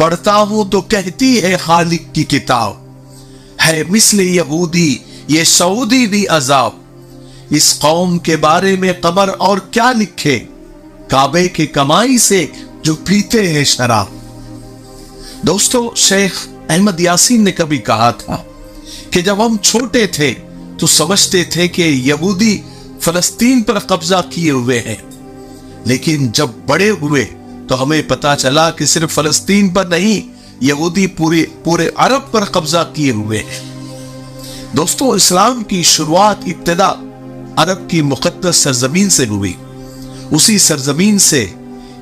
پڑھتا ہوں تو کہتی ہے خالق کی کتاب، ہے مثل یہودی یہ سعودی بھی عذاب، اس قوم کے بارے میں قمر اور کیا لکھے، کعبے کے کمائی سے جو پیتے ہیں شراب۔ دوستو، شیخ احمد یاسین نے کبھی کہا تھا کہ جب ہم چھوٹے تھے تو سمجھتے تھے کہ یہودی فلسطین پر قبضہ کیے ہوئے ہیں، لیکن جب بڑے ہوئے تو ہمیں پتا چلا کہ صرف فلسطین پر نہیں، یہودی پورے عرب پر قبضہ کیے ہوئے ہیں۔ دوستو، اسلام کی شروعات ابتدا عرب کی مقدس سرزمین سے ہوئی۔ اسی سرزمین سے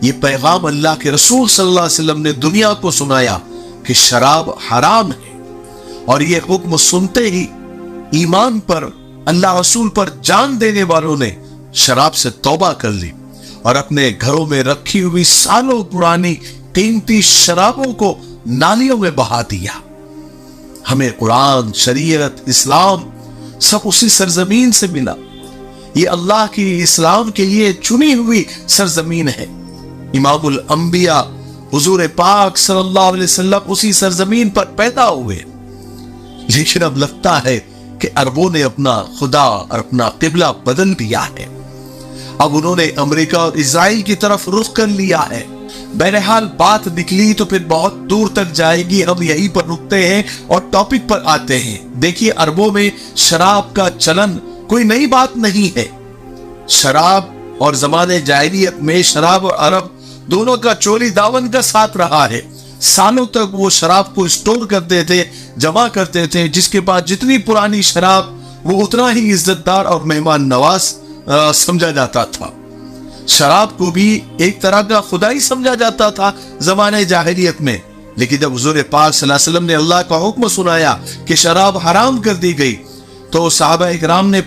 یہ پیغام اللہ کے رسول صلی اللہ علیہ وسلم نے دنیا کو سنایا کہ شراب حرام ہے، اور یہ حکم سنتے ہی ایمان پر، اللہ رسول پر جان دینے والوں نے شراب سے توبہ کر لی اور اپنے گھروں میں رکھی ہوئی سالوں پرانی قیمتی شرابوں کو نالیوں میں بہا دیا۔ ہمیں قرآن، شریعت، اسلام سب اسی سرزمین سے ملا۔ یہ اللہ کی اسلام کے لیے چنی ہوئی سرزمین ہے۔ امام الانبیاء حضور پاک صلی اللہ علیہ وسلم اسی سرزمین پر پیدا ہوئے، لیکن اب لگتا ہے کہ عربوں نے اپنا خدا اور اپنا قبلہ بدل دیا ہے۔ اب انہوں نے امریکہ اور اسرائیل کی طرف رخ کر لیا ہے۔ بہرحال بات نکلی تو پھر بہت دور تک جائے گی، ہم یہیں پر رکتے ہیں اور ٹاپک پر آتے ہیں۔ دیکھیے، عربوں میں شراب کا چلن کوئی نئی بات نہیں ہے۔ شراب اور زمانے جاہلیت میں شراب اور عرب دونوں کا چولی داون کا ساتھ رہا ہے۔ سالوں تک وہ شراب کو اسٹور کرتے تھے، جمع کرتے تھے، جس کے بعد جتنی پرانی شراب وہ اتنا ہی عزت دار اور مہمان نواز سمجھا جاتا تھا۔ شراب کو بھی ایک طرح کا خدائی سمجھا جاتا تھا زمانے جاہلیت میں، لیکن جب حضور پاک صلی اللہ علیہ وسلم نے اللہ کا حکم سنایا کہ شراب حرام کر دی گئی تو صحابہ اکرام نے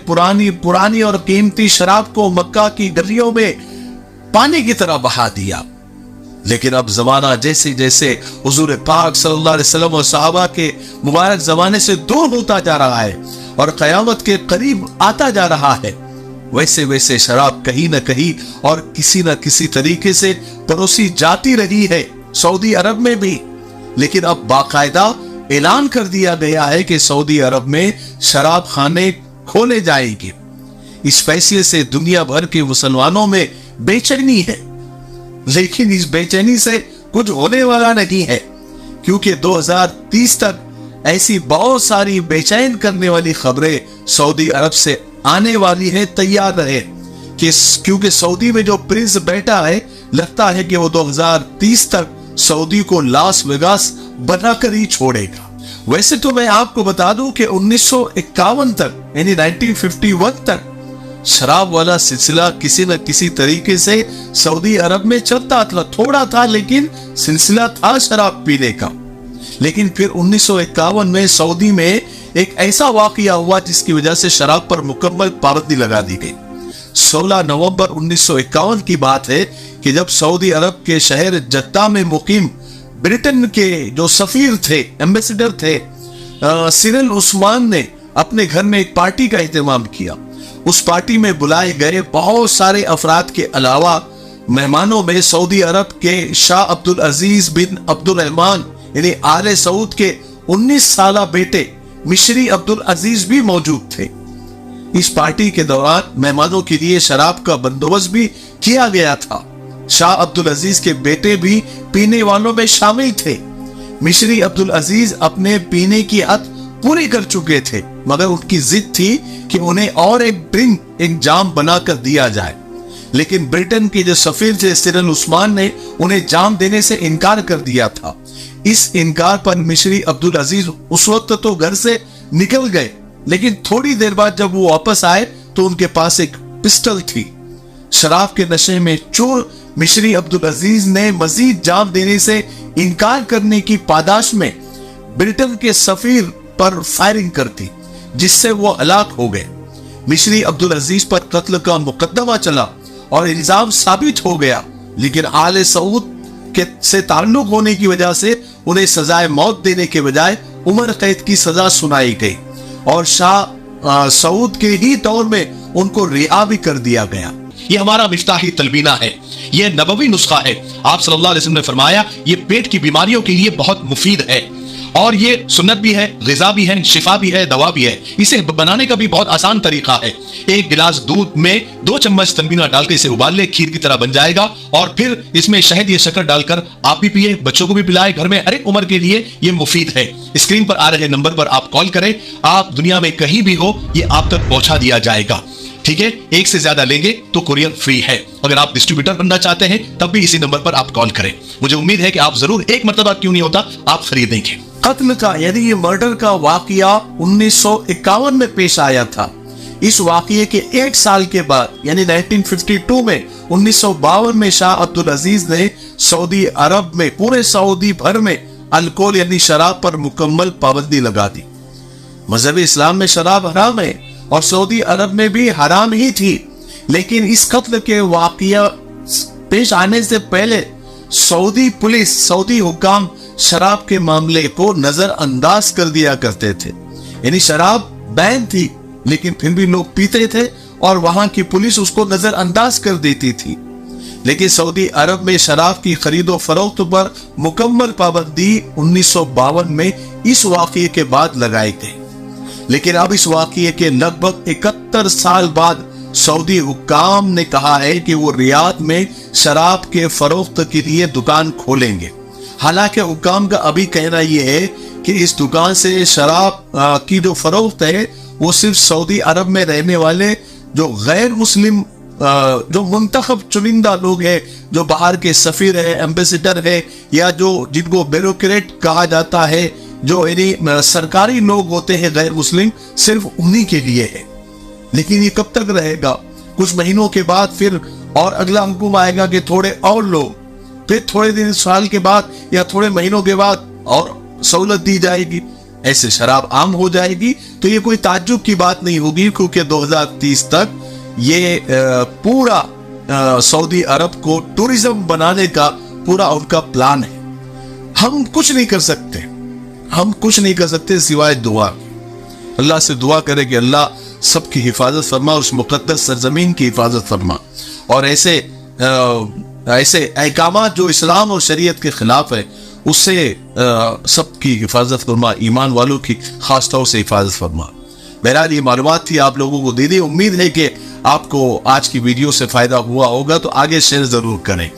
پرانی اور قیمتی شراب کو مکہ کی گلیوں میں پانی کی طرح بہا دیا۔ لیکن اب زمانہ جیسے جیسے حضور پاک صلی اللہ علیہ وسلم اور صحابہ کے مبارک زمانے سے دور ہوتا جا رہا ہے اور قیامت کے قریب آتا جا رہا ہے، ویسے ویسے شراب کہیں نہ کہیں اور کسی نہ کسی طریقے سے پروسی جاتی رہی ہے، سعودی عرب میں بھی۔ لیکن اب باقاعدہ اعلان کر دیا گیا ہے کہ سعودی عرب میں شراب خانے کھولے جائیں گے۔ اس فیصلے سے دنیا بھر کے مسلمانوں میں بے چینی ہے، لیکن اس بے چینی سے کچھ ہونے والا نہیں ہے، کیونکہ 2030 تک ایسی بہت ساری بے چین کرنے والی خبریں سعودی عرب سے آنے والی ہے۔ تیار رہے، کیونکہ سعودی میں جو پرنس بیٹھا ہے، لگتا ہے کہ وہ 2030 تک سعودی کو لاس ویگاس بنا کر ہی چھوڑے گا۔ ویسے تو میں آپ کو بتا دوں کہ 1951 تک یعنی 1951 تک شراب والا سلسلہ کسی نہ کسی طریقے سے سعودی عرب میں چلتا تھا، تھوڑا تھا لیکن سلسلہ تھا شراب پینے کا۔ لیکن پھر 1951 میں سعودی میں ایک ایسا واقعہ ہوا جس کی وجہ سے شراب پر مکمل پابندی لگا دی گئی۔ 16 نومبر 1951 کی بات ہے کہ جب سعودی عرب کے شہر جدہ میں مقیم برٹن کے جو سفیر تھے، ایمبیسڈر تھے، سیرل عثمان نے اپنے گھر میں ایک پارٹی کا اہتمام کیا۔ اس پارٹی میں بلائے گئے بہت سارے افراد کے علاوہ مہمانوں میں سعودی عرب کے شاہ عبدالعزیز بن عبدالرحمن یعنی آل سعود کے 19 سالہ بیٹے مشری عبدالعزیز بھی موجود تھے۔ اس پارٹی کے دوران مہمانوں کے لیے شراب کا بندوبست بھی کیا گیا تھا۔ شاہ عبدالعزیز کے بیٹے بھی پینے والوں میں شامل تھے۔ مشری عبدالعزیز اپنے پینے کی حد پوری کر چکے تھے، مگر ان کی ضد تھی کہ انہیں اور ایک جام بنا کر دیا جائے، لیکن برٹن کے جو سفیر تھے سیرل عثمان نے انہیں جام دینے سے انکار کر دیا تھا۔ اس انکار پر مشری عبدالعزیز اس وقت تو گھر سے نکل گئے، لیکن تھوڑی دیر بعد جب وہ واپس آئے تو ان کے پاس ایک پسٹل تھی۔ شراب کے نشے میں چور مشری عبدالعزیز نے مزید جام دینے سے انکار کرنے کی پاداش میں برٹن کے سفیر پر فائرنگ کر دی، جس سے وہ ہلاک ہو گئے۔ مشری عبدالعزیز پر قتل کا مقدمہ چلا اور الزام ثابت ہو گیا، لیکن آل سعود سے تعلق ہونے کی وجہ سے انہیں سزائے موت دینے کے بجائے عمر قید کی سزا سنائی گئی اور شاہ سعود کے ہی دور میں ان کو رہا بھی کر دیا گیا۔ یہ ہمارا مفتاحی تلبینہ ہے، یہ نبوی نسخہ ہے۔ آپ صلی اللہ علیہ وسلم نے فرمایا یہ پیٹ کی بیماریوں کے لیے بہت مفید ہے، اور یہ سنت بھی ہے، غذا بھی ہے، شفا بھی ہے، دوا بھی ہے۔ اسے بنانے کا بھی بہت آسان طریقہ ہے۔ ایک گلاس دودھ میں 2 چمچ تنبینہ ڈال کے اسے ابال لے، کھیر کی طرح بن جائے گا، اور پھر اس میں شہد یا شکر ڈال کر آپ بھی پیے، بچوں کو بھی پلائے، گھر میں ہر ایک عمر کے لیے یہ مفید ہے۔ اسکرین پر آ رہے نمبر پر آپ کال کریں، آپ دنیا میں کہیں بھی ہو یہ آپ تک پہنچا دیا جائے گا، ٹھیک ہے؟ ایک سے زیادہ لیں گے تو کوریئر فری ہے۔ اگر آپ ڈسٹریبیوٹر بننا چاہتے ہیں تب بھی اسی نمبر پر آپ کال کریں۔ مجھے امید ہے کہ آپ ضرور ایک مرتبہ کیوں نہیں ہوتا آپ خریدیں گے۔ قتل کا یعنی یہ مرڈر کا واقعہ 1951 میں پیش آیا تھا۔ اس واقعے کے 1 سال کے بعد یعنی 1952 میں 1952 میں شاہ عبدالعزیز نے سعودی عرب میں پورے سعودی بھر میں الکول یعنی شراب پر مکمل پابندی لگا دی۔ مذہب اسلام میں شراب حرام ہے اور سعودی عرب میں بھی حرام ہی تھی، لیکن اس قتل کے واقعہ پیش آنے سے پہلے سعودی پولیس، سعودی حکام شراب کے معاملے کو نظر انداز کر دیا کرتے تھے۔ یعنی شراب بین تھی لیکن پھر بھی لوگ پیتے تھے اور وہاں کی پولیس اس کو نظر انداز کر دیتی تھی۔ لیکن سعودی عرب میں شراب کی خرید و فروخت پر مکمل پابندی 1952 میں اس واقعے کے بعد لگائی گئی۔ لیکن اب اس واقعے کے لگ بھگ 71 سال بعد سعودی حکام نے کہا ہے کہ وہ ریاض میں شراب کے فروخت کے لیے دکان کھولیں گے۔ حالانکہ حکام کا ابھی کہنا یہ ہے کہ اس دکان سے شراب کی جو فروخت ہے وہ صرف سعودی عرب میں رہنے والے جو غیر مسلم جو منتخب چنندہ لوگ ہیں، جو باہر کے سفیر ہیں، ایمبیسیڈر ہیں، یا جو جن کو بیوروکریٹ کہا جاتا ہے، جو یعنی سرکاری لوگ ہوتے ہیں غیر مسلم، صرف انہی کے لیے ہے۔ لیکن یہ کب تک رہے گا؟ کچھ مہینوں کے بعد پھر اور اگلا حکم آئے گا کہ تھوڑے اور لوگ، پھر تھوڑے دن سال کے بعد یا تھوڑے مہینوں کے بعد اور سہولت دی جائے گی، ایسے شراب عام ہو جائے گی۔ تو یہ کوئی تعجب کی بات نہیں ہوگی، کیونکہ 2030 تک یہ پورا سعودی عرب کو ٹورزم بنانے کا پورا ان کا پلان ہے۔ ہم کچھ نہیں کر سکتے، ہم کچھ نہیں کر سکتے سوائے دعا۔ اللہ سے دعا کرے کہ اللہ سب کی حفاظت فرما، اس مقدس سرزمین کی حفاظت فرما، اور ایسے احکامات جو اسلام اور شریعت کے خلاف ہے اس سے سب کی حفاظت فرما، ایمان والوں کی خاص طور سے حفاظت فرما۔ بہرحال یہ معلومات تھی آپ لوگوں کو دے دی، امید ہے کہ آپ کو آج کی ویڈیو سے فائدہ ہوا ہوگا، تو آگے شیئر ضرور کریں،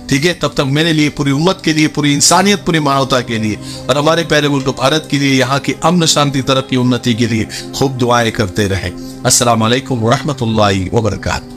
ٹھیک ہے؟ تب تک میرے لیے، پوری امت کے لیے، پوری انسانیت، پوری مانوتا کے لیے اور ہمارے پیارے ملک بھارت کے لیے، یہاں کی امن شانتی ترقی انتی کے لیے خوب دعائیں کرتے رہیں۔ السلام علیکم ورحمۃ اللہ وبرکاتہ۔